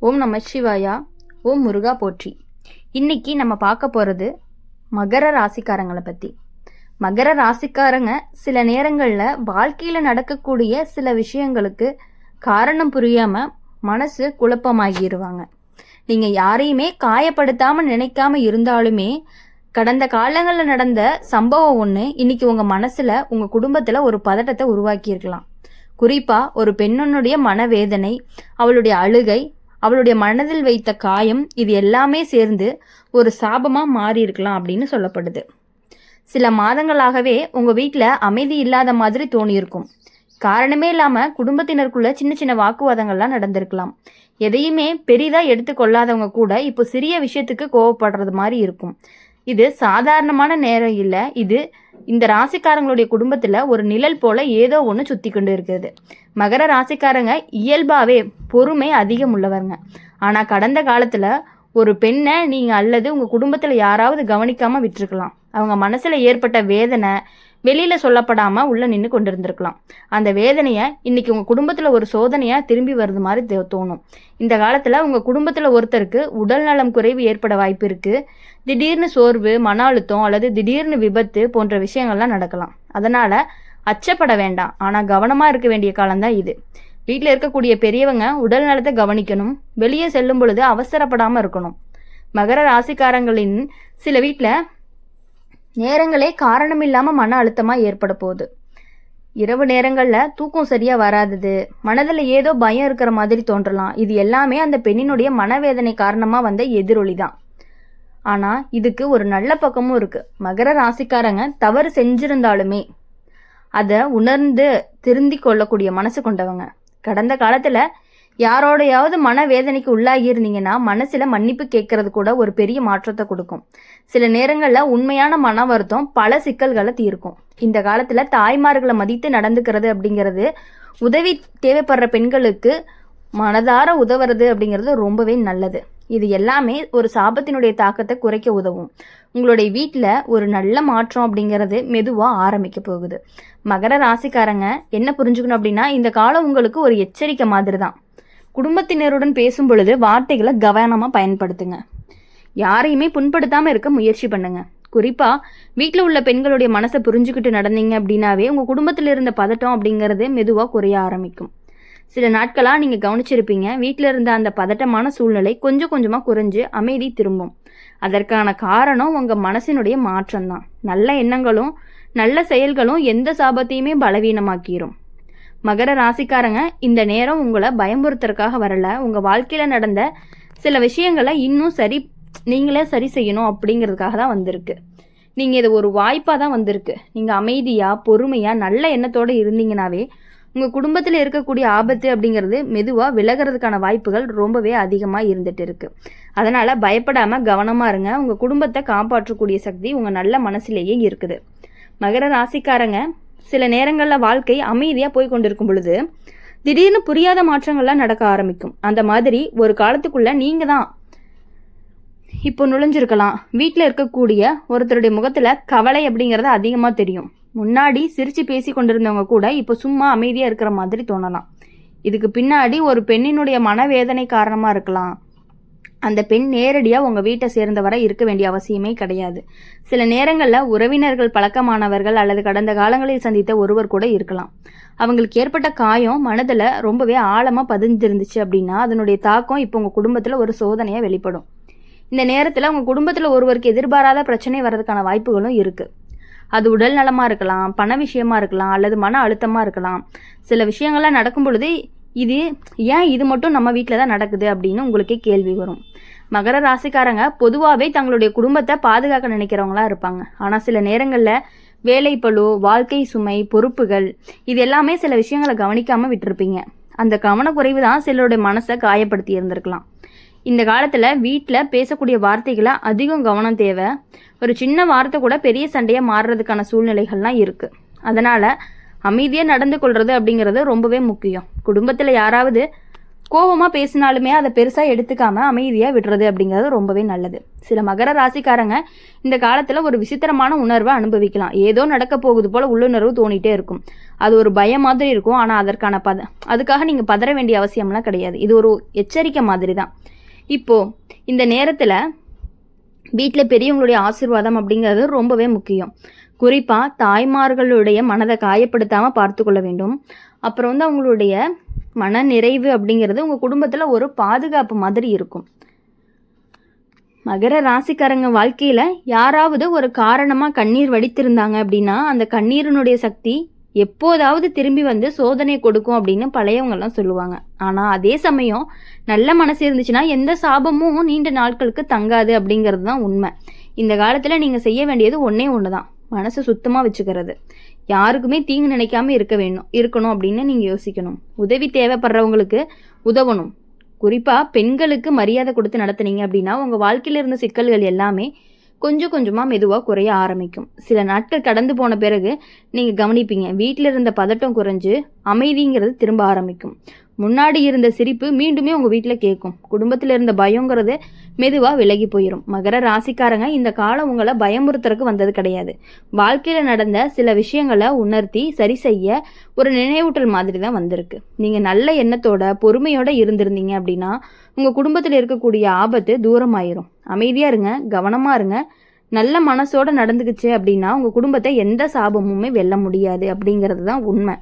ஓம் நம சிவாயா. ஓம் முருகா போற்றி. இன்னைக்கு நம்ம பார்க்க போகிறது மகர ராசிக்காரங்களை பற்றி. மகர ராசிக்காரங்க சில நேரங்களில் வாழ்க்கையில் நடக்கக்கூடிய சில விஷயங்களுக்கு காரணம் புரியாமல் மனசு குழப்பமாகிடுவாங்க. நீங்கள் யாரையுமே காயப்படுத்தாமல் நினைக்காம இருந்தாலுமே கடந்த காலங்களில் நடந்த சம்பவம் ஒன்று இன்னைக்கு உங்கள் மனசில் உங்கள் குடும்பத்தில் ஒரு பதட்டத்தை உருவாக்கியிருக்கலாம். குறிப்பாக ஒரு பெண்ணுடைய மனவேதனை, அவளுடைய அழுகை, அவளுடைய மனதில் வைத்த காயம், இது எல்லாமே சேர்ந்து ஒரு சாபமாக மாறி இருக்கலாம் அப்படின்னு சொல்லப்படுது. சில மாதங்களாகவே உங்கள் வீட்டில் அமைதி இல்லாத மாதிரி தோணியிருக்கும். காரணமே இல்லாமல் குடும்பத்தினருக்குள்ள சின்ன சின்ன வாக்குவாதங்கள்லாம் நடந்திருக்கலாம். எதையுமே பெரிதாக எடுத்துக்கொள்ளாதவங்க கூட இப்போ சிறிய விஷயத்துக்கு கோவப்படுறது மாதிரி இருக்கும். இது சாதாரணமான நேரம் இல்லை. இது இந்த ராசிக்காரங்களுடைய குடும்பத்தில் ஒரு நிழல் போல ஏதோ ஒன்று சுற்றி கொண்டு இருக்கிறது. மகர ராசிக்காரங்க இயல்பாகவே பொறுமை அதிகம் உள்ளவங்க. ஆனால் கடந்த காலத்தில் ஒரு பெண்ணை நீங்கள் அல்லது உங்கள் குடும்பத்தில் யாராவது கவனிக்காமல் விட்டுருக்கலாம். அவங்க மனசில் ஏற்பட்ட வேதனை வெளியில் சொல்லப்படாமல் உள்ளே நின்று கொண்டு இருந்திருக்கலாம். அந்த வேதனையை இன்றைக்கி உங்கள் குடும்பத்தில் ஒரு சோதனையாக திரும்பி வருது மாதிரி தோணும். இந்த காலத்தில் உங்கள் குடும்பத்தில் ஒருத்தருக்கு உடல் நலம் குறைவு ஏற்பட வாய்ப்பு இருக்குது. திடீர்னு சோர்வு, மன அழுத்தம் அல்லது திடீர்னு விபத்து போன்ற விஷயங்கள்லாம் நடக்கலாம். அதனால் அச்சப்பட வேண்டாம். ஆனால் கவனமாக இருக்க வேண்டிய காலம்தான் இது. வீட்டில் இருக்கக்கூடிய பெரியவங்க உடல் நலத்தை கவனிக்கணும். வெளியே செல்லும் பொழுது அவசரப்படாமல் இருக்கணும். மகர ராசிக்காரங்களின் சில வீட்டில் நேரங்களே காரணம் இல்லாமல் மன அழுத்தமாக ஏற்பட போகுது. இரவு நேரங்களில் தூக்கம் சரியாக வராதது, மனதில் ஏதோ பயம் இருக்கிற மாதிரி தோன்றலாம். இது எல்லாமே அந்த பெண்ணினுடைய மனவேதனை காரணமாக வந்த எதிரொலி தான். ஆனால் இதுக்கு ஒரு நல்ல பக்கமும் இருக்குது. மகர ராசிக்காரங்க தவறு செஞ்சிருந்தாலுமே அதை உணர்ந்து திருந்தி கொள்ளக்கூடிய மனசு கொண்டவங்க. கடந்த காலத்தில் யாரோடையாவது மனவேதனைக்கு உள்ளாகி இருந்தீங்கன்னா மனசில் மன்னிப்பு கேட்கறது கூட ஒரு பெரிய மாற்றத்தை கொடுக்கும். சில நேரங்களில் உண்மையான மன வருத்தம் பல சிக்கல்களை தீர்க்கும். இந்த காலத்தில் தாய்மார்களை மதித்து நடந்துக்கிறது அப்படிங்கிறது, உதவி தேவைப்படுற பெண்களுக்கு மனதார உதவுறது அப்படிங்கிறது ரொம்பவே நல்லது. இது எல்லாமே ஒரு சாபத்தினுடைய தாக்கத்தை குறைக்க உதவும். உங்களுடைய வீட்டில் ஒரு நல்ல மாற்றம் அப்படிங்கிறது மெதுவாக ஆரம்பிக்க போகுது. மகர ராசிக்காரங்க என்ன புரிஞ்சுக்கணும் அப்படின்னா, இந்த காலம் உங்களுக்கு ஒரு எச்சரிக்கை மாதிரி தான். குடும்பத்தினருடன் பேசும் பொழுது வார்த்தைகளை கவனமாக பயன்படுத்துங்க. யாரையுமே புண்படுத்தாமல் இருக்க முயற்சி பண்ணுங்க. குறிப்பாக வீட்டில் உள்ள பெண்களுடைய மனசை புரிஞ்சுக்கிட்டு நடந்தீங்க அப்படின்னாவே உங்கள் குடும்பத்தில் இருந்த பதட்டம் அப்படிங்கிறது மெதுவாக குறைய ஆரம்பிக்கும். சில நாட்களாக நீங்கள் கவனிச்சிருப்பீங்க, வீட்டில் இருந்த அந்த பதட்டமான சூழ்நிலை கொஞ்சம் கொஞ்சமாக குறைஞ்சு அமைதி திரும்பும். அதற்கான காரணம் உங்கள் மனசினுடைய மாற்றம்தான். நல்ல எண்ணங்களும் நல்ல செயல்களும் எந்த சாபத்தையுமே பலவீனமாக்கிரும். மகர ராசிக்காரங்க இந்த நேரம் உங்களை பயமுறுத்துறதுக்காக வரல. உங்கள் வாழ்க்கையில் நடந்த சில விஷயங்களை இன்னும் நீங்களே சரி செய்யணும் அப்படிங்கிறதுக்காக தான் வந்திருக்கு. நீங்கள் இது ஒரு வாய்ப்பாக தான் வந்திருக்கு. நீங்கள் அமைதியாக பொறுமையாக நல்ல எண்ணத்தோடு இருந்தீங்கன்னாவே உங்கள் குடும்பத்தில் இருக்கக்கூடிய ஆபத்து அப்படிங்கிறது மெதுவாக விலகிறதுக்கான வாய்ப்புகள் ரொம்பவே அதிகமாக இருந்துட்டு இருக்கு. அதனால் பயப்படாமல் கவனமாக இருங்க. உங்கள் குடும்பத்தை காப்பாற்றக்கூடிய சக்தி உங்கள் நல்ல மனசுலேயே இருக்குது. மகர ராசிக்காரங்க சில நேரங்களில் வாழ்க்கை அமைதியாக போய் கொண்டிருக்கும் பொழுது திடீர்னு புரியாத மாற்றங்கள்லாம் நடக்க ஆரம்பிக்கும். அந்த மாதிரி ஒரு காலத்துக்குள்ளே நீங்கள் தான் இப்போ நுழைஞ்சிருக்கலாம். வீட்டில் இருக்கக்கூடிய ஒருத்தருடைய முகத்தில் கவலை அப்படிங்கிறது அதிகமாக தெரியும். முன்னாடி சிரித்து பேசி கொண்டிருந்தவங்க கூட இப்போ சும்மா அமைதியாக இருக்கிற மாதிரி தோணலாம். இதுக்கு பின்னாடி ஒரு பெண்ணினுடைய மனவேதனை காரணமாக இருக்கலாம். அந்த பெண் நேரடியாக உங்கள் வீட்டை சேர்ந்தவரை இருக்க வேண்டிய அவசியமே கிடையாது. சில நேரங்களில் உறவினர்கள், பழக்கமானவர்கள் அல்லது கடந்த காலங்களில் சந்தித்த ஒருவர் கூட இருக்கலாம். அவங்களுக்கு ஏற்பட்ட காயம் மனதில் ரொம்பவே ஆழமாக பதிஞ்சிருந்துச்சு அப்படின்னா அதனுடைய தாக்கம் இப்போ உங்கள் குடும்பத்தில் ஒரு சோதனையாக வெளிப்படும். இந்த நேரத்தில் உங்கள் குடும்பத்தில் ஒருவருக்கு எதிர்பாராத பிரச்சனை வர்றதுக்கான வாய்ப்புகளும் இருக்குது. அது உடல் நலமாக இருக்கலாம், பண விஷயமா இருக்கலாம், அல்லது மன அழுத்தமாக இருக்கலாம். சில விஷயங்கள்லாம் நடக்கும் பொழுது இது மட்டும் நம்ம வீட்டில் தான் நடக்குது அப்படின்னு உங்களுக்கே கேள்வி வரும். மகர ராசிக்காரங்க பொதுவாகவே தங்களுடைய குடும்பத்தை பாதுகாக்க நினைக்கிறவங்களா இருப்பாங்க. ஆனால் சில நேரங்களில் வேலைப்பளு, வாழ்க்கை சுமை, பொறுப்புகள், இது எல்லாமே சில விஷயங்களை கவனிக்காமல் விட்டுருப்பீங்க. அந்த கவனக்குறைவு தான் சிலருடைய மனசை காயப்படுத்தி இருந்திருக்கலாம். இந்த காலத்தில் வீட்டில் பேசக்கூடிய வார்த்தைகளை அதிகம் கவனம் தேவை. ஒரு சின்ன வார்த்தை கூட பெரிய சண்டையாக மாறுறதுக்கான சூழ்நிலைகள்லாம் இருக்குது. அதனால் அமைதியாக நடந்து கொள்வது அப்படிங்கிறது ரொம்பவே முக்கியம். குடும்பத்தில் யாராவது கோபமாக பேசினாலுமே அதை பெருசாக எடுத்துக்காமல் அமைதியாக விடுறது அப்படிங்கிறது ரொம்பவே நல்லது. சில மகர ராசிக்காரங்க இந்த காலத்தில் ஒரு விசித்திரமான உணர்வை அனுபவிக்கலாம். ஏதோ நடக்க போகுது போல் உள்ளுணர்வு தோணிகிட்டே இருக்கும். அது ஒரு பயம் மாதிரி இருக்கும். ஆனால் அதற்கான அதுக்காக நீங்கள் பதற வேண்டிய அவசியம்லாம் கிடையாது. இது ஒரு எச்சரிக்கை மாதிரி தான். இப்போது இந்த நேரத்தில் வீட்டில் பெரியவங்களுடைய ஆசீர்வாதம் அப்படிங்கிறது ரொம்பவே முக்கியம். குறிப்பாக தாய்மார்களுடைய மனதை காயப்படுத்தாமல் பார்த்து கொள்ள வேண்டும். அப்புறம் வந்து அவங்களுடைய மன நிறைவு அப்படிங்கிறது உங்கள் குடும்பத்தில் ஒரு பாதுகாப்பு மாதிரி இருக்கும். மகர ராசிக்காரங்க வாழ்க்கையில் யாராவது ஒரு காரணமாக கண்ணீர் வடித்திருந்தாங்க அப்படின்னா அந்த கண்ணீரினுடைய சக்தி எப்போதாவது திரும்பி வந்து சோதனை கொடுக்கும் அப்படின்னு பழையவங்கெல்லாம் சொல்லுவாங்க. ஆனால் அதே சமயம் நல்ல மனசு இருந்துச்சுன்னா எந்த சாபமும் நீண்ட நாட்களுக்கு தங்காது அப்படிங்கிறது தான் உண்மை. இந்த காலத்தில் நீங்கள் செய்ய வேண்டியது ஒன்றே ஒன்று தான், மனசை சுத்தமாக வச்சுக்கிறது. யாருக்குமே தீங்கு நினைக்காம இருக்கணும் அப்படின்னு நீங்கள் யோசிக்கணும். உதவி தேவைப்படுறவங்களுக்கு உதவணும். குறிப்பாக பெண்களுக்கு மரியாதை கொடுத்து நடத்துனீங்க அப்படின்னா உங்கள் வாழ்க்கையில் இருந்த சிக்கல்கள் எல்லாமே கொஞ்சம் கொஞ்சமாக மெதுவாக குறைய ஆரம்பிக்கும். சில நாட்கள் கடந்து போன பிறகு நீங்கள் கவனிப்பீங்க, வீட்டில் இருந்த பதட்டம் குறைஞ்சு அமைதிங்கிறது திரும்ப ஆரம்பிக்கும். முன்னாடி இருந்த சிரிப்பு மீண்டுமே உங்கள் வீட்டில் கேட்கும். குடும்பத்தில் இருந்த பயங்கிறது மெதுவாக விலகி போயிடும். மகர ராசிக்காரங்க இந்த காலம் உங்களை பயமுறுத்துறதுக்கு வந்தது கிடையாது. வாழ்க்கையில் நடந்த சில விஷயங்களை உணர்த்தி சரி செய்ய ஒரு நினைவூட்டல் மாதிரி தான் வந்திருக்கு. நீங்கள் நல்ல எண்ணத்தோட பொறுமையோட இருந்திருந்தீங்க அப்படின்னா உங்கள் குடும்பத்தில் இருக்கக்கூடிய ஆபத்து தூரமாயிரும். அமைதியாக இருங்க, கவனமாக இருங்க. நல்ல மனசோட நடந்துக்குச்சு அப்படின்னா உங்கள் குடும்பத்தை எந்த சாபமுமே வெல்ல முடியாது அப்படிங்கிறது தான் உண்மை.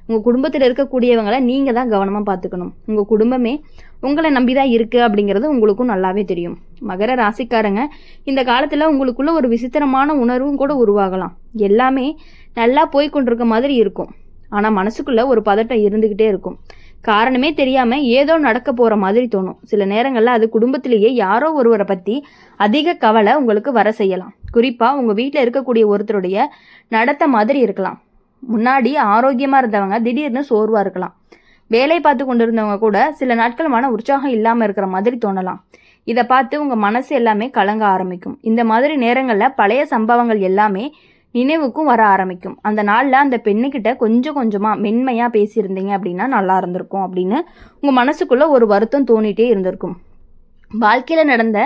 உங்கள் குடும்பத்தில் இருக்கக்கூடியவங்களை நீங்கள் தான் கவனமாக பார்த்துக்கணும். உங்கள் குடும்பமே உங்களை நம்பி தான் இருக்குது அப்படிங்கிறது உங்களுக்கும் நல்லாவே தெரியும். மகர ராசிக்காரங்க இந்த காலத்தில் உங்களுக்குள்ள ஒரு விசித்திரமான உணர்வும் கூட உருவாகலாம். எல்லாமே நல்லா போய்கொண்டிருக்க மாதிரி இருக்கும், ஆனால் மனசுக்குள்ளே ஒரு பதட்டம் இருந்துக்கிட்டே இருக்கும். காரணமே தெரியாமல் ஏதோ நடக்க போகிற மாதிரி தோணும். சில நேரங்களில் அது குடும்பத்திலேயே யாரோ ஒருவரை பற்றி அதிக கவலை உங்களுக்கு வர செய்யலாம். குறிப்பாக உங்கள் வீட்டில் இருக்கக்கூடிய ஒருத்தருடைய நடத்த மாதிரி இருக்கலாம். முன்னாடி ஆரோக்கியமாக இருந்தவங்க திடீர்னு சோர்வாக இருக்கலாம். வேலை பார்த்து கொண்டு இருந்தவங்க கூட சில நாட்கள் மன உற்சாகம் இல்லாமல் இருக்கிற மாதிரி தோணலாம். இதை பார்த்து உங்கள் மனசு எல்லாமே கலங்க ஆரம்பிக்கும். இந்த மாதிரி நேரங்களில் பழைய சம்பவங்கள் எல்லாமே நினைவுக்கும் வர ஆரம்பிக்கும். அந்த நாளில் அந்த பெண்ணுக்கிட்ட கொஞ்சம் கொஞ்சமாக மென்மையாக பேசியிருந்தீங்க அப்படின்னா நல்லா இருந்திருக்கும் அப்படின்னு உங்கள் மனசுக்குள்ளே ஒரு வருத்தம் தோணிகிட்டே இருந்திருக்கும். வாழ்க்கையில் நடந்த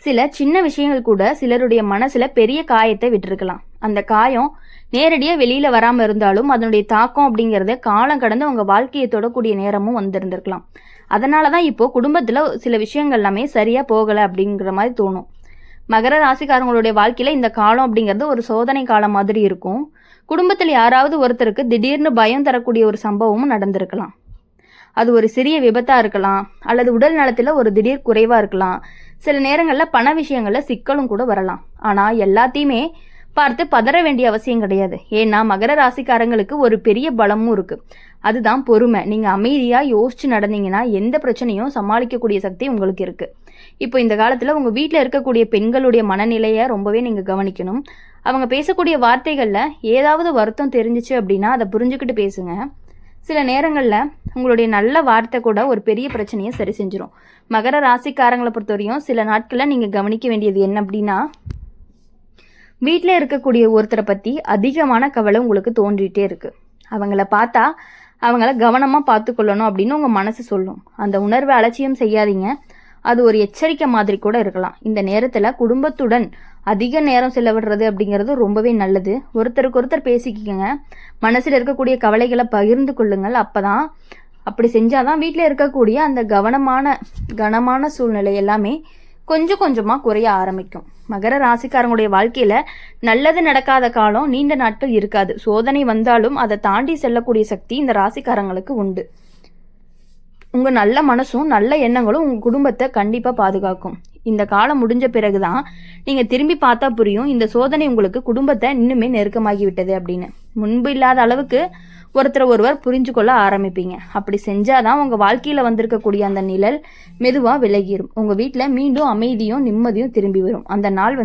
சில சின்ன விஷயங்கள் கூட சிலருடைய மனசில் பெரிய காயத்தை விட்டுருக்கலாம். அந்த காயம் நேரடியாக வெளியில் வராமல் இருந்தாலும் அதனுடைய தாக்கம் அப்படிங்கிறத காலம் கடந்து உங்கள் வாழ்க்கையை தொடக்கூடிய நேரமும் வந்திருந்திருக்கலாம். அதனால தான் இப்போது குடும்பத்தில் சில விஷயங்கள் எல்லாமே சரியாக போகலை அப்படிங்கிற மாதிரி தோணும். மகர ராசிக்காரங்களுடைய வாழ்க்கையில் இந்த காலம் அப்படிங்கிறது ஒரு சோதனை காலம் மாதிரி இருக்கும். குடும்பத்தில் யாராவது ஒருத்தருக்கு திடீர்னு பயம் தரக்கூடிய ஒரு சம்பவமும் நடந்திருக்கலாம். அது ஒரு சிறிய விபத்தாக இருக்கலாம், அல்லது உடல் நலத்தில் ஒரு திடீர் குறைவாக இருக்கலாம். சில நேரங்களில் பண விஷயங்களில் சிக்கலும் கூட வரலாம். ஆனால் எல்லாத்தையுமே பார்த்து பதற வேண்டிய அவசியம் கிடையாது. ஏன்னா மகர ராசிக்காரங்களுக்கு ஒரு பெரிய பலமும் இருக்குது, அதுதான் பொறுமை. நீங்கள் அமைதியாக யோசித்து நடந்தீங்கன்னா எந்த பிரச்சனையும் சமாளிக்கக்கூடிய சக்தி உங்களுக்கு இருக்குது. இப்போ இந்த காலத்தில் உங்கள் வீட்டில் இருக்கக்கூடிய பெண்களுடைய மனநிலையை ரொம்பவே நீங்கள் கவனிக்கணும். அவங்க பேசக்கூடிய வார்த்தைகளில் ஏதாவது வருத்தம் தெரிஞ்சிச்சு அப்படின்னா அதை புரிஞ்சுக்கிட்டு பேசுங்க. சில நேரங்களில் உங்களுடைய நல்ல வார்த்தை கூட ஒரு பெரிய பிரச்சனையை சரி செஞ்சிடும். மகர ராசிக்காரங்களை பொறுத்தவரையும் சில நாட்களில் நீங்கள் கவனிக்க வேண்டியது என்ன அப்படின்னா, வீட்டில் இருக்கக்கூடிய ஒருத்தரை பற்றி அதிகமான கவலை உங்களுக்கு தோன்றிகிட்டே இருக்குது. அவங்கள பார்த்தா அவங்கள கவனமாக பார்த்து கொள்ளணும் அப்படின்னு உங்கள் மனசு சொல்லும். அந்த உணர்வை அலட்சியம் செய்யாதீங்க, அது ஒரு எச்சரிக்கை மாதிரி கூட இருக்கலாம். இந்த நேரத்தில் குடும்பத்துடன் அதிக நேரம் செலவிடுறது அப்படிங்கிறது ரொம்பவே நல்லது. ஒருத்தருக்கு ஒருத்தர் பேசிக்கங்க, மனசில் இருக்கக்கூடிய கவலைகளை பகிர்ந்து கொள்ளுங்கள். அப்படி செஞ்சாதான் வீட்டில் இருக்கக்கூடிய அந்த கனமான சூழ்நிலை எல்லாமே கொஞ்சம் கொஞ்சமாக குறைய ஆரம்பிக்கும். மகர ராசிக்காரங்களுடைய வாழ்க்கையில் நல்லது நடக்காத காலம் நீண்ட நாட்கள் இருக்காது. சோதனை வந்தாலும் அதை தாண்டி செல்லக்கூடிய சக்தி இந்த ராசிக்காரங்களுக்கு உண்டு. உங்கள் நல்ல மனசும் நல்ல எண்ணங்களும் உங்கள் குடும்பத்தை கண்டிப்பாக பாதுகாக்கும். இந்த காலம் முடிஞ்ச பிறகு தான் நீங்கள் திரும்பி பார்த்தா புரியும் இந்த சோதனை உங்களுக்கு குடும்பத்தை இன்னுமே நெருக்கமாகி விட்டது அப்படின்னு. முன்பு இல்லாத அளவுக்கு ஒருவர் புரிஞ்சு கொள்ள ஆரம்பிப்பீங்க. அப்படி செஞ்சாதான் உங்கள் வாழ்க்கையில் வந்திருக்கக்கூடிய அந்த நிழல் மெதுவாக விலகிடும். உங்கள் வீட்டில் மீண்டும் அமைதியும் நிம்மதியும் திரும்பி வரும். அந்த நாள்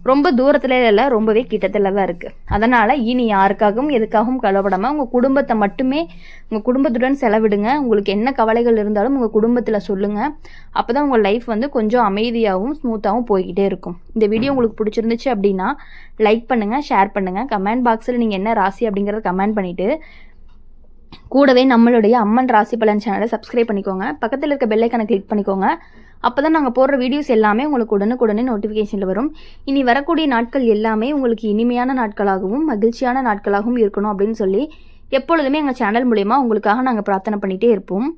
ரொம்ப தூரத்துல இல்லை, ரொம்பவே கிட்டத்தில் தான் இருக்குது. அதனால் இனி யாருக்காகவும் எதுக்காகவும் கவலைப்படாமல் உங்கள் குடும்பத்தை மட்டுமே உங்கள் குடும்பத்துடன் செலவிடுங்க. உங்களுக்கு என்ன கவலைகள் இருந்தாலும் உங்கள் குடும்பத்தில் சொல்லுங்கள். அப்போ தான் உங்கள் லைஃப் கொஞ்சம் அமைதியாகவும் ஸ்மூத்தாகவும் போய்கிட்டே இருக்கும். இந்த வீடியோ உங்களுக்கு பிடிச்சிருந்துச்சு அப்படின்னா லைக் பண்ணுங்கள், ஷேர் பண்ணுங்கள். கமெண்ட் பாக்ஸில் நீங்கள் என்ன ராசி அப்படிங்கிறத கமெண்ட் பண்ணிவிட்டு கூடவே நம்மளுடைய அம்மன் ராசி பலன் சேனலை சப்ஸ்கிரைப் பண்ணிக்கோங்க. பக்கத்தில் இருக்க பெல் ஐக்கானை கிளிக் பண்ணிக்கோங்க. அப்போ தான் நாங்கள் போடுற வீடியோஸ் எல்லாமே உங்களுக்கு உடனுக்குடனே நோட்டிஃபிகேஷனில் வரும். இனி வரக்கூடிய நாட்கள் எல்லாமே உங்களுக்கு இனிமையான நாட்களாகவும் மகிழ்ச்சியான நாட்களாகவும் இருக்கணும் அப்படின்னு சொல்லி எப்பொழுதுமே எங்கள் சேனல் மூலயமா உங்களுக்காக நாங்கள் பிரார்த்தனை பண்ணிகிட்டே இருப்போம்.